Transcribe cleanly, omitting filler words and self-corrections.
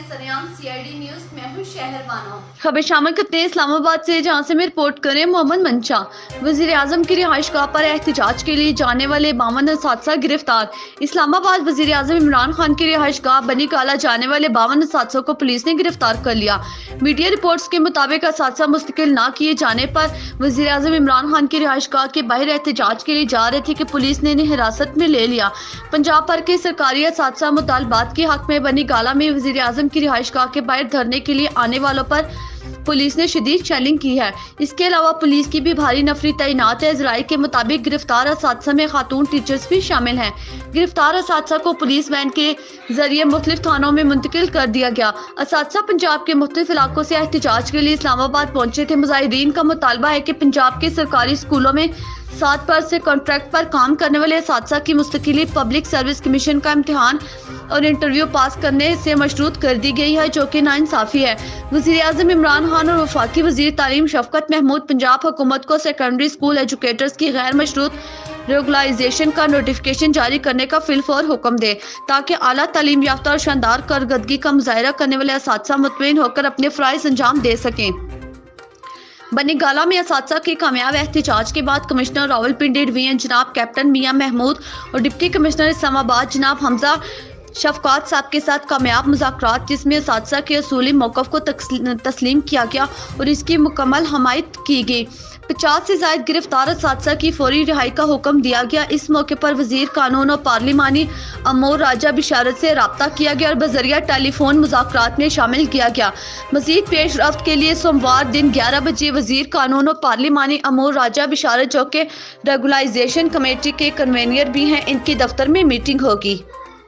सरेआम CID news मैं हूँ शहर बानो। खबर शामिल करते हैं इस्लामाबाद से, जहां से मैं रिपोर्ट करें मोहम्मद मंशा। वजीर आजम की रिहाइशगाह पर एहतजाज के लिए जाने वाले 52 असातिज़ा गिरफ्तार। इस्लामाबाद वजीर आजम इमरान खान की रिहाइशगाह बनी काला जाने वाले 52 असातिज़ों को पुलिस ने गिरफ्तार कर लिया। मीडिया रिपोर्ट्स के मुताबिक असातिज़ा मुस्तकिल न किए जाने पर वजीर आजम इमरान खान की रिहाइशगाह के बाहर एहतजाज के लिए जा रहे थे कि पुलिस ने इन्हें हिरासत में ले लिया। पंजाब भर के सरकारी असातिज़ा मुतालबात के हक में बनी गाला में वजीर आजम की रिहाइशगाह के बाहर धरने के लिए आने वालों पर पुलिस ने शदीद चैलेंज की है। इसके अलावा पुलिस की भी भारी नफरी तैनात है। ज़राए के मुताबिक गिरफ्तार असातिज़ा में खातून टीचर्स भी शामिल हैं। गिरफ्तार असातिज़ा को पुलिस वैन के जरिए मुख्तलिफ थानों में मुंतकिल कर दिया गया। असातिज़ा पंजाब के मुख्तलिफ इलाकों से एहतजाज के लिए इस्लामाबाद पहुंचे थे। मुजाहिदीन का मुतालबा है कि पंजाब के सरकारी स्कूलों में 7 से कॉन्ट्रैक्ट पर काम करने वाले असातिज़ा की मुस्तकिली पब्लिक सर्विस कमीशन का इम्तिहान और इंटरव्यू पास करने से मशरूत कर दी गई है, जो कि नाइंसाफ़ी है। वज़ीर आज़म इमरान खान और वफाकी वज़ीर तालीम शफ़कत महमूद पंजाब हुकूमत को सेकेंडरी स्कूल एजुकेटर्स की गैर मशरूत रेगुलाइजेशन का नोटिफिकेशन जारी करने का फिलफौर हुक्म दे, ताकि आला तालीम याफ्ता और शानदार कारकर्दगी का मुजाहरा करने वाले असातिज़ा मुतमईन होकर अपने फ़राइज़ अंजाम दे सकें। बनी गाला में असातिज़ा के कामयाब एहतजाज के बाद कमिश्नर रावलपिंडी डिवीजन जनाब कैप्टन मियां महमूद और डिप्टी कमिश्नर इस्लामाबाद जनाब हमजा शफकात साहब के साथ कामयाब मुज़ाकरात, जिसमें असातिज़ा के असूली मौक़िफ़ को तस्लीम किया गया और इसकी मुकम्मल हमायत की गई। 50 से ज़ायद गिरफ्तार असातिज़ा की फौरी रिहाई का हुक्म दिया गया। इस मौके पर वज़ीर कानून और पार्लिमानी अमूर राजा बिशारत से रब्ता किया गया और बज़रिया टेलीफोन मुज़ाकरात में शामिल किया गया। मज़ीद पेश रफ्त के लिए सोमवार दिन 11 बजे वज़ीर कानून और पार्लिमानी अमूर राजा बिशारत, जो कि रेगुलाइजेशन कमेटी के कन्वेनियर भी हैं, इनकी दफ्तर में मीटिंग होगी।